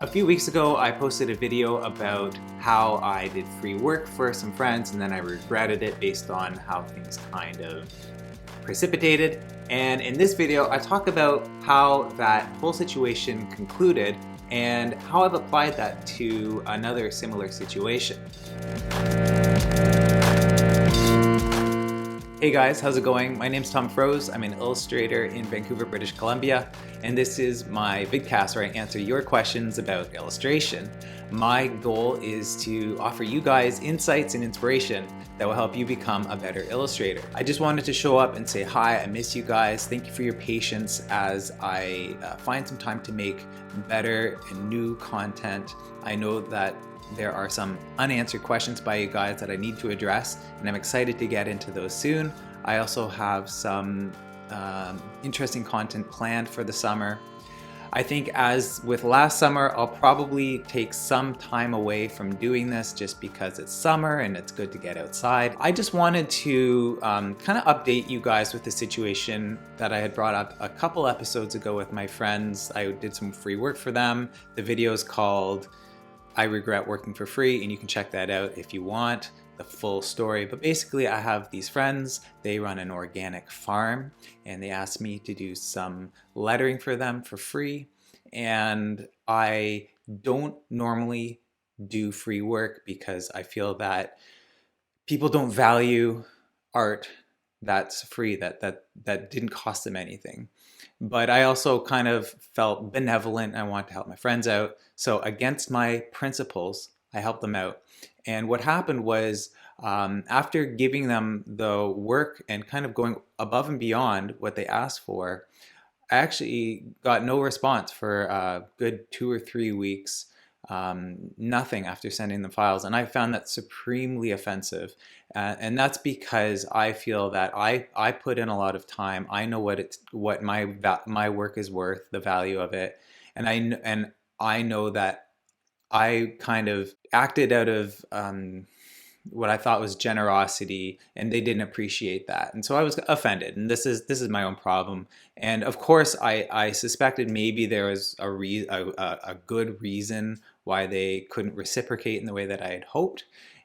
A few weeks ago, I posted a video about how I did free work for some friends and then I regretted it based on how things kind of precipitated. And in this video, I talk about how that whole situation concluded and how I've applied that to another similar situation. Hey guys, how's it going? My name's Tom Froese. I'm an illustrator in Vancouver, British Columbia, and this is my vidcast where I answer your questions about illustration. My goal is to offer you guys insights and inspiration that will help you become a better illustrator. I just wanted to show up and say hi, I miss you guys. Thank you for your patience as I find some time to make better and new content. I know that there are some unanswered questions by you guys that I need to address, and I'm excited to get into those soon. I also have some interesting content planned for the summer. I think as with last summer, I'll probably take some time away from doing this just because it's summer and it's good to get outside. I just wanted to kind of update you guys with the situation that I had brought up a couple episodes ago with my friends. I did some free work for them. The video is called I Regret Working for Free, and you can check that out if you want the full story. But basically, I have these friends, they run an organic farm, and they asked me to do some lettering for them for free. And I don't normally do free work because I feel that people don't value art that's free, that didn't cost them anything. But I also kind of felt benevolent. I wanted to help my friends out. So against my principles, I helped them out. And what happened was after giving them the work and kind of going above and beyond what they asked for, I actually got no response for a good 2 or 3 weeks. Nothing after sending them files, and I found that supremely offensive, and that's because I feel that I put in a lot of time. I know what my work is worth, the value of it, and I know that I kind of acted out of what I thought was generosity, and they didn't appreciate that, and so I was offended. And this is my own problem. And of course, I suspected maybe there was a good reason why they couldn't reciprocate in the way that I had hoped.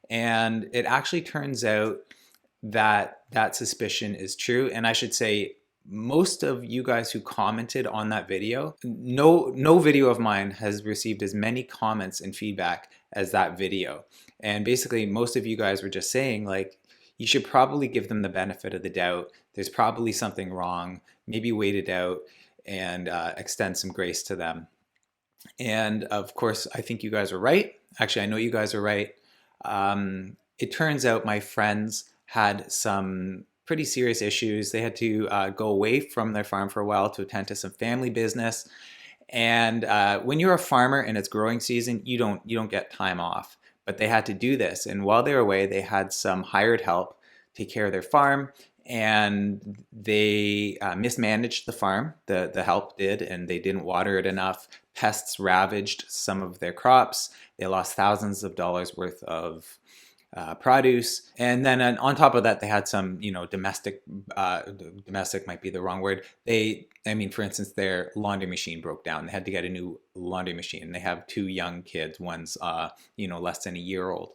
And it actually turns out that that suspicion is true. And I should say, most of you guys who commented on that video, no video of mine has received as many comments and feedback as that video. And basically, most of you guys were just saying, like, you should probably give them the benefit of the doubt. There's probably something wrong. Maybe wait it out and extend some grace to them. And of course, I think you guys are right. Actually, I know you guys are right. It turns out my friends had some pretty serious issues. They had to go away from their farm for a while to attend to some family business. And when you're a farmer and it's growing season, you don't get time off. But they had to do this. And while they were away, they had some hired help take care of their farm. And they mismanaged the farm, the help did, and they didn't water it enough. Pests ravaged some of their crops. They lost thousands of dollars worth of produce. And then on top of that, they had some, domestic might be the wrong word. For instance, their laundry machine broke down. They had to get a new laundry machine. They have 2 young kids. One's, less than a year old.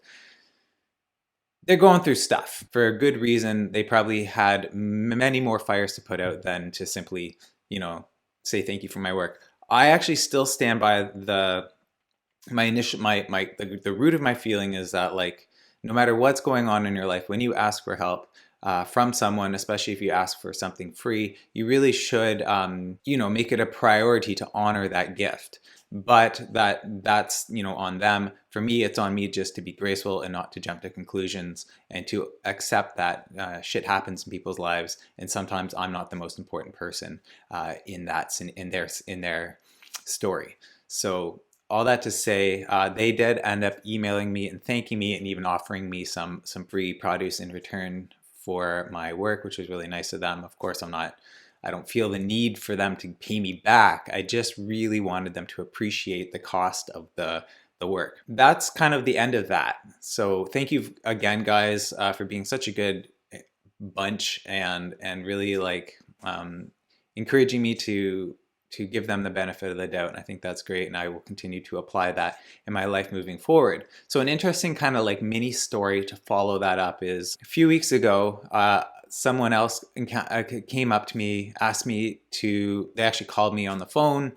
They're going through stuff for a good reason. They probably had many more fires to put out than to simply, say thank you for my work. I actually still stand by the root of my feeling is that, like, no matter what's going on in your life, when you ask for help from someone, especially if you ask for something free, you really should, make it a priority to honor that gift. But that's on them. For me, it's on me just to be graceful and not to jump to conclusions and to accept that shit happens in people's lives, and sometimes I'm not the most important person in their story. So all that to say, they did end up emailing me and thanking me and even offering me some free produce in return for my work, which was really nice of them. Of course, I don't feel the need for them to pay me back. I just really wanted them to appreciate the cost of the work. That's kind of the end of that. So thank you again, guys, for being such a good bunch and really encouraging me to give them the benefit of the doubt. And I think that's great. And I will continue to apply that in my life moving forward. So an interesting kind of like mini story to follow that up is a few weeks ago, someone else came up to me, asked me to, they actually called me on the phone,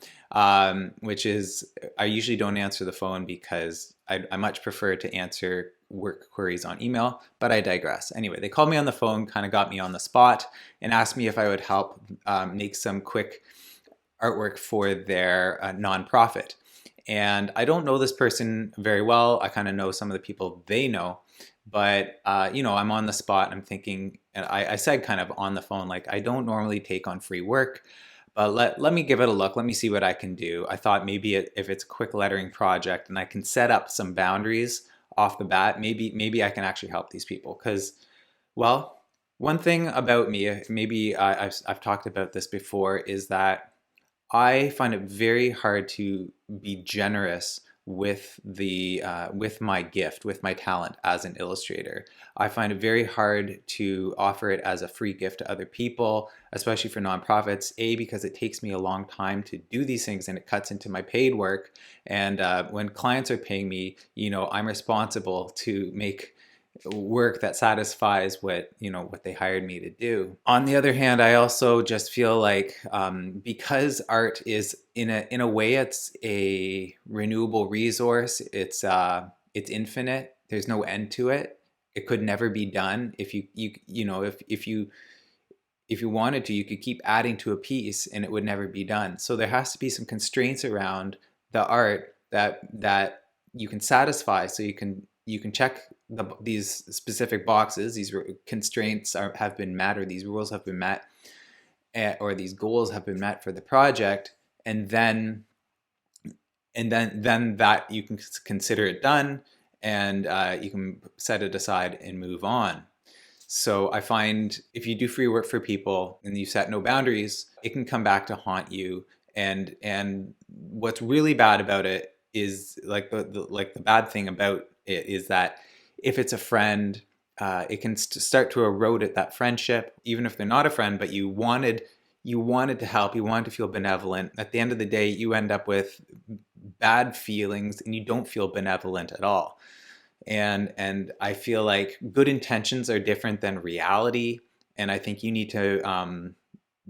which is, I usually don't answer the phone because I much prefer to answer work queries on email, but I digress. Anyway, they called me on the phone, kind of got me on the spot and asked me if I would help make some quick artwork for their nonprofit. And I don't know this person very well. I kind of know some of the people they know, but you know, I'm on the spot and I'm thinking, and I said kind of on the phone, like, I don't normally take on free work, but let me give it a look. Let me see what I can do. I thought maybe if it's a quick lettering project and I can set up some boundaries off the bat, maybe I can actually help these people. Because, well, one thing about me, maybe I've talked about this before, is that I find it very hard to be generous with my gift, with my talent as an illustrator. I find it very hard to offer it as a free gift to other people, especially for nonprofits. A, because it takes me a long time to do these things and it cuts into my paid work. And when clients are paying me, you know, I'm responsible to make work that satisfies what they hired me to do. On the other hand, I also just feel like because art is in a way, it's a renewable resource. It's infinite. There's no end to it. It could never be done. If you wanted to, you could keep adding to a piece and it would never be done. So there has to be some constraints around the art that you can satisfy, so you can check these specific boxes. These constraints have been met, or these rules have been met, or these goals have been met for the project, and then that you can consider it done, and you can set it aside and move on. So I find if you do free work for people and you set no boundaries, it can come back to haunt you. And what's really bad about it is the bad thing about it is that if it's a friend, it can start to erode at that friendship, even if they're not a friend, but you wanted to help, you wanted to feel benevolent. At the end of the day, you end up with bad feelings and you don't feel benevolent at all. And I feel like good intentions are different than reality. And I think you need to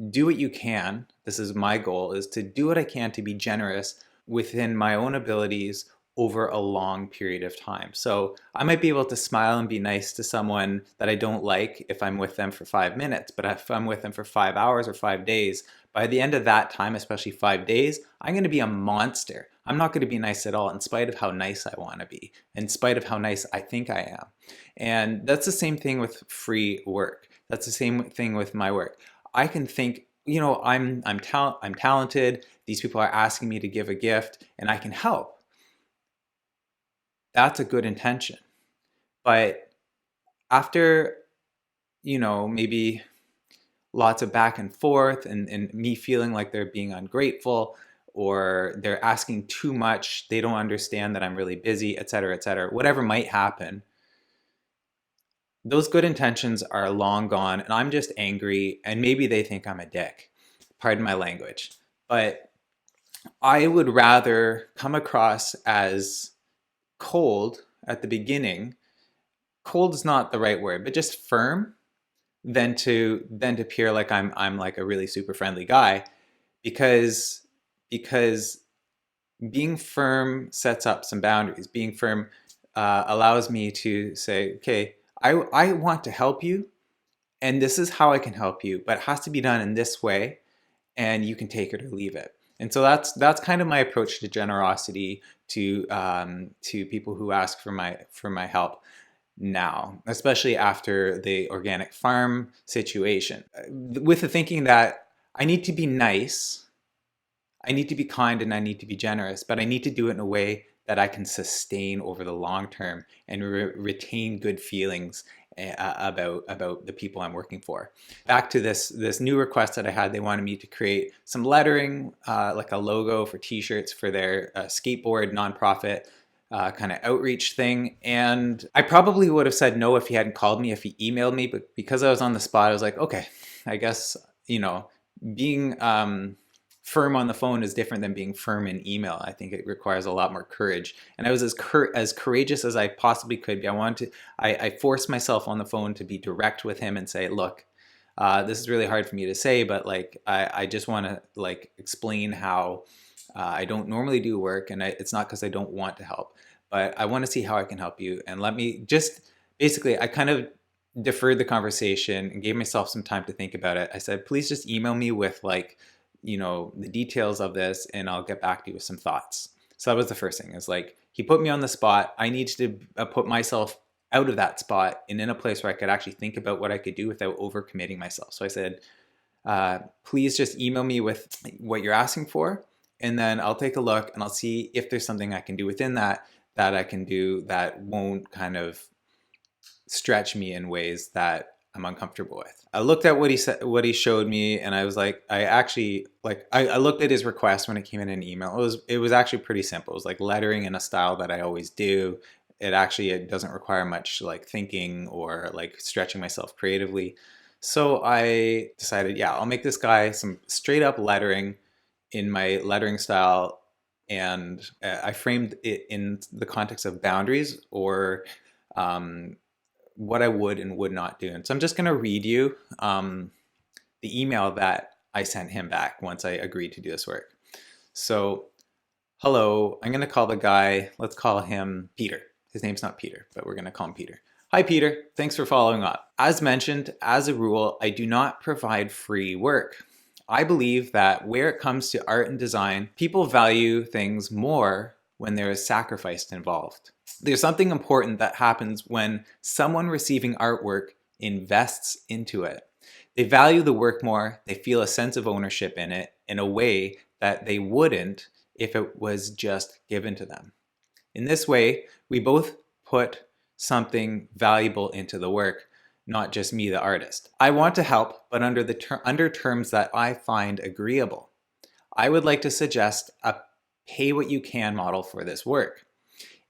do what you can. This is my goal, is to do what I can to be generous within my own abilities over a long period of time. So I might be able to smile and be nice to someone that I don't like if I'm with them for 5 minutes, but if I'm with them for 5 hours or 5 days, by the end of that time, especially 5 days, I'm going to be a monster. I'm not going to be nice at all, in spite of how nice I want to be, in spite of how nice I think I am. And that's the same thing with free work. That's the same thing with my work. I can think, you know, I'm talented. These people are asking me to give a gift, and I can help. That's a good intention. But after, you know, maybe lots of back and forth and me feeling like they're being ungrateful, or they're asking too much, they don't understand that I'm really busy, etc., whatever might happen, those good intentions are long gone, and I'm just angry, and maybe they think I'm a dick. Pardon my language. But I would rather come across as cold at the beginning. Cold is not the right word, but just firm, than to appear like I'm like a really super friendly guy, because being firm sets up some boundaries. Being firm allows me to say, okay, I want to help you, and this is how I can help you, but it has to be done in this way, and you can take it or leave it. And so that's kind of my approach to generosity to people who ask for my help now, especially after the organic farm situation, with the thinking that I need to be nice, I need to be kind, and I need to be generous, but I need to do it in a way that I can sustain over the long term and retain good feelings about the people I'm working for. Back to this new request that I had, they wanted me to create some lettering, like a logo for t-shirts for their skateboard nonprofit kind of outreach thing. And I probably would have said no if he hadn't called me, if he emailed me, but because I was on the spot, I was like, okay, I guess, you know, being firm on the phone is different than being firm in email. I think it requires a lot more courage. And I was as courageous as I possibly could be. I forced myself on the phone to be direct with him and say, look, this is really hard for me to say, but like, I just want to like explain how I don't normally do work, and it's not because I don't want to help, but I want to see how I can help you. And let me just, basically, I kind of deferred the conversation and gave myself some time to think about it. I said, please just email me with like, the details of this, and I'll get back to you with some thoughts. So that was the first thing, is like, he put me on the spot. I needed to put myself out of that spot and in a place where I could actually think about what I could do without overcommitting myself. So I said, please just email me with what you're asking for, and then I'll take a look and I'll see if there's something I can do within that I can do that won't kind of stretch me in ways that I'm uncomfortable with. I looked at what he said, what he showed me, and I was like, I looked at his request when it came in an email. It was actually pretty simple. It was like lettering in a style that I always do. It doesn't require much like thinking or like stretching myself creatively. So I decided, yeah, I'll make this guy some straight up lettering in my lettering style, and I framed it in the context of boundaries, or what I would and would not do. And so I'm just going to read you the email that I sent him back once I agreed to do this work. So, hello, I'm going to call the guy, let's call him Peter. His name's not Peter, but we're going to call him Peter. Hi, Peter. Thanks for following up. As mentioned, as a rule, I do not provide free work. I believe that where it comes to art and design, people value things more when there is sacrifice involved. There's something important that happens when someone receiving artwork invests into it. They value the work more, they feel a sense of ownership in it in a way that they wouldn't if it was just given to them. In this way, we both put something valuable into the work, not just me, the artist. I want to help, but under terms that I find agreeable. I would like to suggest a pay what you can model for this work.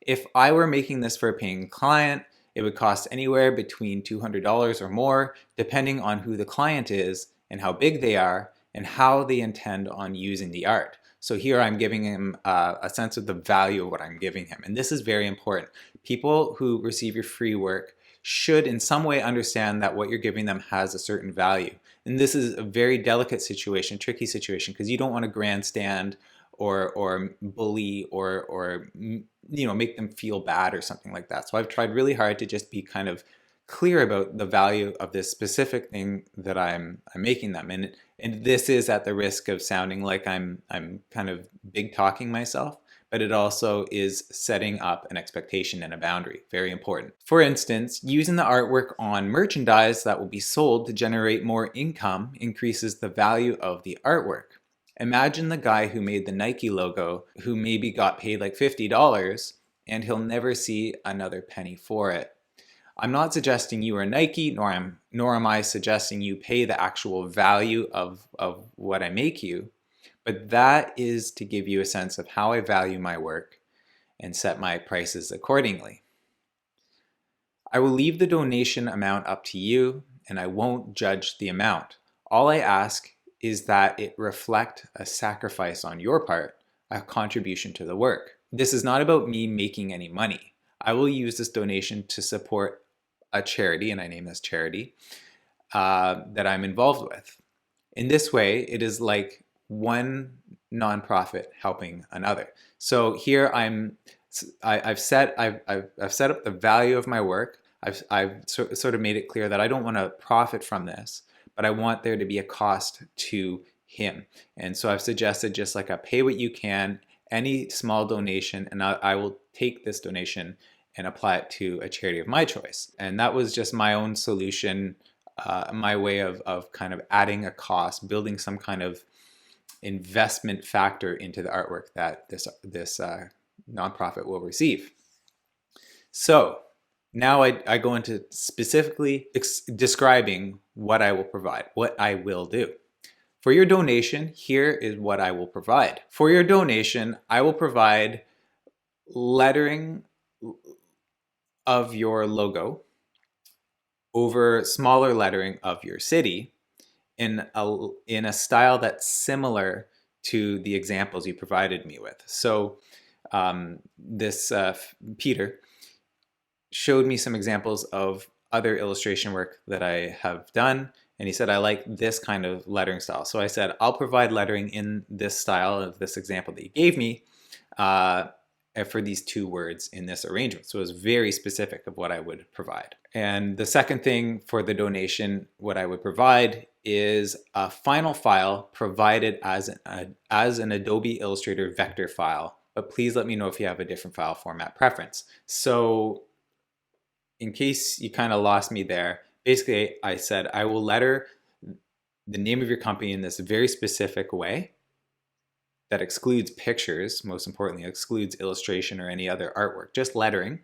If I were making this for a paying client, it would cost anywhere between $200 or more, depending on who the client is and how big they are and how they intend on using the art. So here I'm giving him a sense of the value of what I'm giving him. And this is very important. People who receive your free work should in some way understand that what you're giving them has a certain value. And this is a very delicate situation, tricky situation, because you don't want to grandstand or bully or make them feel bad or something like that. So I've tried really hard to just be kind of clear about the value of this specific thing that I'm making them. And this is at the risk of sounding like I'm kind of big talking myself, but it also is setting up an expectation and a boundary. Very important. For instance, using the artwork on merchandise that will be sold to generate more income increases the value of the artwork. Imagine the guy who made the Nike logo who maybe got paid like $50 and he'll never see another penny for it. I'm not suggesting you are Nike, nor am I suggesting you pay the actual value of what I make you, but that is to give you a sense of how I value my work and set my prices accordingly. I will leave the donation amount up to you, and I won't judge the amount. All I ask is that it reflect a sacrifice on your part, a contribution to the work. This is not about me making any money. I will use this donation to support a charity, and I name this charity, that I'm involved with. In this way, it is like one nonprofit helping another. So here I've set up the value of my work. I've sort of made it clear that I don't want to profit from this, but I want there to be a cost to him. And so I've suggested just like a pay what you can, any small donation, and I will take this donation and apply it to a charity of my choice. And that was just my own solution, my way of kind of adding a cost, building some kind of investment factor into the artwork that this nonprofit will receive. So now I go into specifically describing what I will provide, what I will do. For your donation, here is what I will provide. For your donation, I will provide lettering of your logo over smaller lettering of your city in a style that's similar to the examples you provided me with. So this Peter showed me some examples of other illustration work that I have done, and he said, I like this kind of lettering style. So I said, I'll provide lettering in this style of this example that you gave me for these 2 words in this arrangement. So it was very specific of what I would provide. And the second thing for the donation, what I would provide is a final file provided as an Adobe Illustrator vector file. But please let me know if you have a different file format preference. So in case you kind of lost me there, basically I said I will letter the name of your company in this very specific way that excludes pictures, most importantly, excludes illustration or any other artwork, just lettering.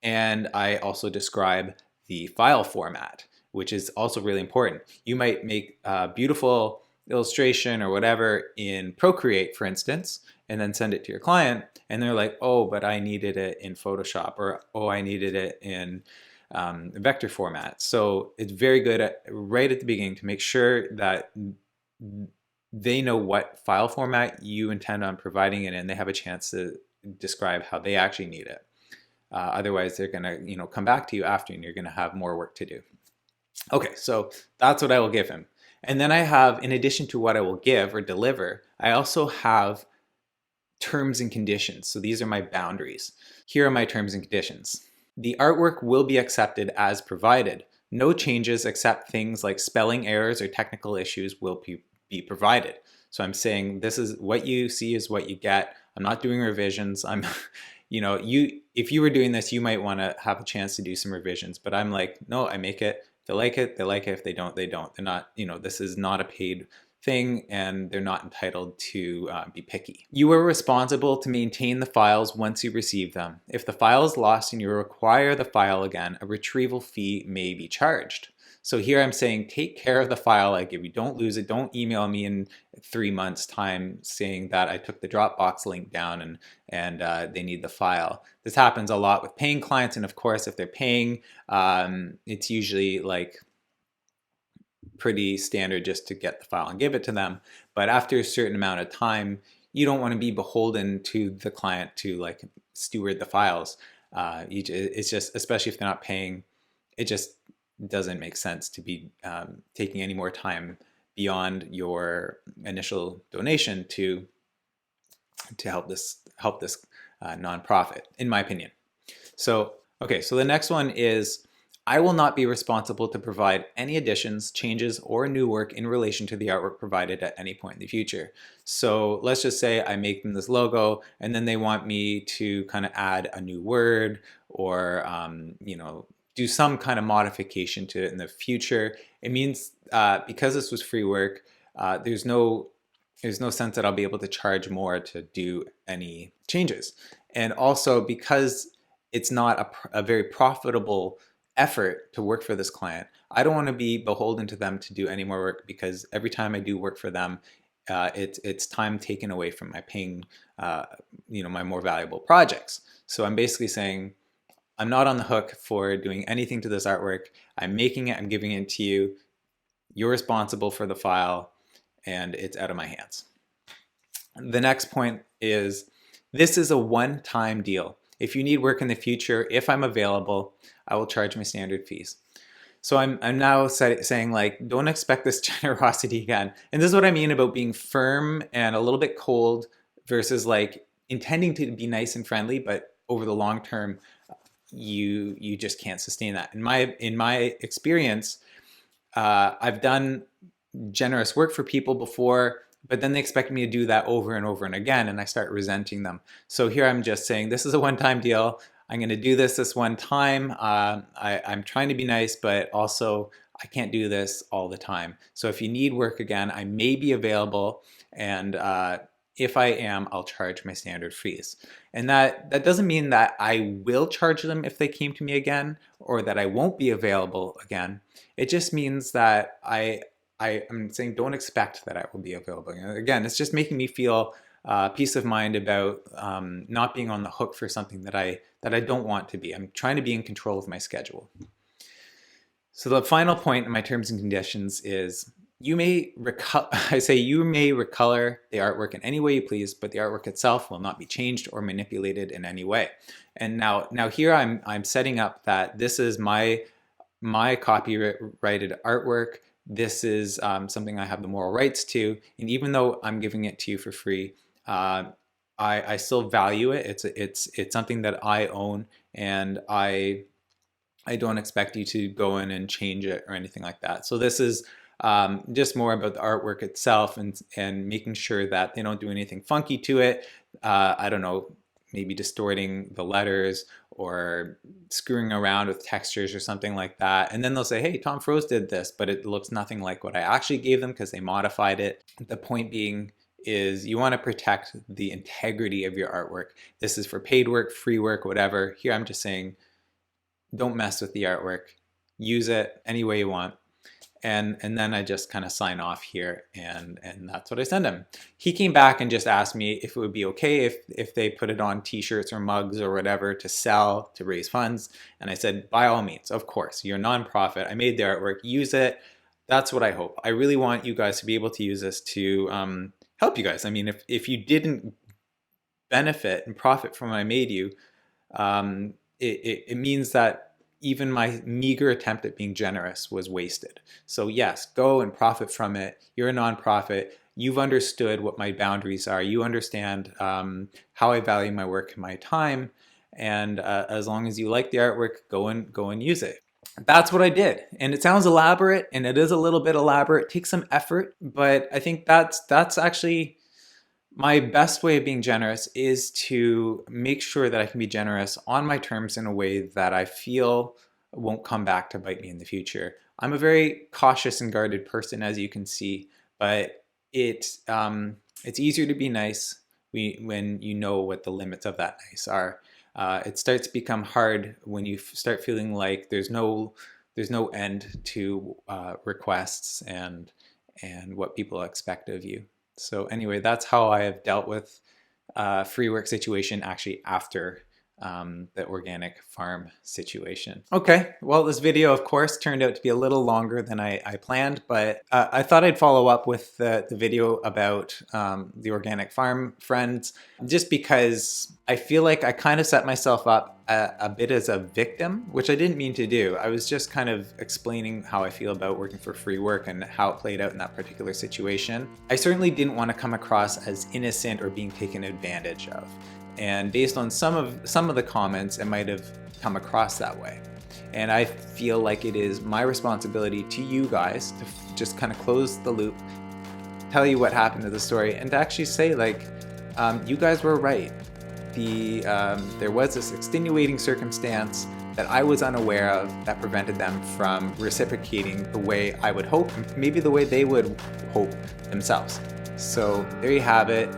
And I also describe the file format, which is also really important. You might make a beautiful illustration or whatever in Procreate, for instance, and then send it to your client, and they're like, oh, but I needed it in Photoshop, or oh, I needed it in vector format. So it's very good right at the beginning to make sure that they know what file format you intend on providing it in. They have a chance to describe how they actually need it. Otherwise, they're gonna come back to you after, and you're gonna have more work to do. Okay, so that's what I will give him. And then I have, in addition to what I will give or deliver, I also have terms and conditions. So these are my boundaries. Here are my terms and conditions. The artwork will be accepted as provided. No changes except things like spelling errors or technical issues will be provided. So I'm saying this is what you see is what you get. I'm not doing revisions. If you were doing this, you might want to have a chance to do some revisions, but I'm like, no, I make it. If they like it, they like it. If they don't, they don't. They're not, this is not a paid thing, and they're not entitled to be picky. You are responsible to maintain the files once you receive them. If the file is lost and you require the file again, a retrieval fee may be charged. So here I'm saying, take care of the file I give you. Don't lose it. Don't email me in 3 months' time saying that I took the Dropbox link down and they need the file. This happens a lot with paying clients, and of course, if they're paying, it's usually like pretty standard just to get the file and give it to them. But after a certain amount of time, you don't want to be beholden to the client to like steward the files. It's just, especially if they're not paying, it just doesn't make sense to be taking any more time beyond your initial donation to help this nonprofit, in my opinion. So, okay, so the next one is, I will not be responsible to provide any additions, changes, or new work in relation to the artwork provided at any point in the future. So let's just say I make them this logo, and then they want me to kind of add a new word or do some kind of modification to it in the future. It means because this was free work, there's no sense that I'll be able to charge more to do any changes. And also because it's not a very profitable effort to work for this client, I don't want to be beholden to them to do any more work, because every time I do work for them, it's time taken away from my paying, my more valuable projects. So I'm basically saying, I'm not on the hook for doing anything to this artwork. I'm making it, I'm giving it to you. You're responsible for the file, and it's out of my hands. The next point is, this is a one-time deal. If you need work in the future, if I'm available, I will charge my standard fees. So I'm now saying, like, don't expect this generosity again. And this is what I mean about being firm and a little bit cold versus like intending to be nice and friendly, but over the long term, you just can't sustain that. In my experience, I've done generous work for people before, but then they expect me to do that over and over and again, and I start resenting them. So here I'm just saying, this is a one-time deal. I'm going to do this one time. I'm trying to be nice, but also I can't do this all the time. So if you need work again, I may be available, and if I am, I'll charge my standard fees. And that doesn't mean that I will charge them if they came to me again, or that I won't be available again. It just means that I'm saying, don't expect that I will be available. Again, it's just making me feel peace of mind about not being on the hook for something that I don't want to be. I'm trying to be in control of my schedule. So the final point in my terms and conditions is, I say you may recolor the artwork in any way you please, but the artwork itself will not be changed or manipulated in any way. And now here I'm setting up that this is my copyrighted artwork. This is something I have the moral rights to, and even though I'm giving it to you for free, I still value it. It's something that I own, and I don't expect you to go in and change it or anything like that. So this is just more about the artwork itself, and making sure that they don't do anything funky to it. I don't know, maybe distorting the letters or screwing around with textures or something like that. And then they'll say, hey, Tom Froese did this, but it looks nothing like what I actually gave them because they modified it. The point being is you want to protect the integrity of your artwork. This is for paid work, free work, whatever. Here I'm just saying, don't mess with the artwork. Use it any way you want. And then I just kind of sign off here, and that's what I send him. He came back and just asked me if it would be okay if they put it on t-shirts or mugs or whatever to sell, to raise funds. And I said, by all means, of course, you're a nonprofit. I made the artwork, use it. That's what I hope. I really want you guys to be able to use this to help you guys. I mean, if you didn't benefit and profit from what I made you, it means that even my meager attempt at being generous was wasted. So yes, go and profit from it. You're a nonprofit. You've understood what my boundaries are. You understand how I value my work and my time. And as long as you like the artwork, go and use it. That's what I did. And it sounds elaborate, and it is a little bit elaborate. It takes some effort, but I think that's actually my best way of being generous, is to make sure that I can be generous on my terms in a way that I feel won't come back to bite me in the future. I'm a very cautious and guarded person, as you can see, but it's easier to be nice when you know what the limits of that nice are. It starts to become hard when you start feeling like there's no end to requests and what people expect of you. So anyway, that's how I have dealt with free work situation actually after the organic farm situation. Okay, well, this video, of course, turned out to be a little longer than I planned, but I thought I'd follow up with the video about the organic farm friends, just because I feel like I kind of set myself up a bit as a victim, which I didn't mean to do. I was just kind of explaining how I feel about working for free work and how it played out in that particular situation. I certainly didn't want to come across as innocent or being taken advantage of. And based on some of the comments, it might have come across that way. And I feel like it is my responsibility to you guys to just kind of close the loop, tell you what happened to the story, and to actually say, like, you guys were right. There was this extenuating circumstance that I was unaware of that prevented them from reciprocating the way I would hope, maybe the way they would hope themselves. So there you have it.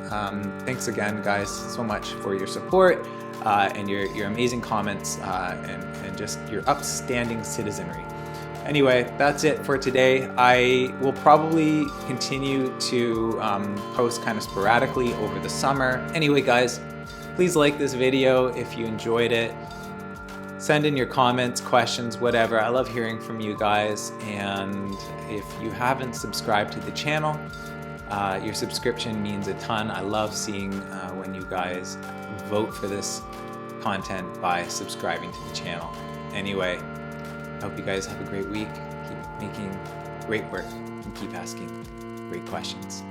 Thanks again, guys, so much for your support and your amazing comments and just your upstanding citizenry. Anyway, that's it for today. I will probably continue to post kind of sporadically over the summer. Anyway, guys, please like this video if you enjoyed it. Send in your comments, questions, whatever. I love hearing from you guys. And if you haven't subscribed to the channel, your subscription means a ton. I love seeing when you guys vote for this content by subscribing to the channel. Anyway, I hope you guys have a great week. Keep making great work and keep asking great questions.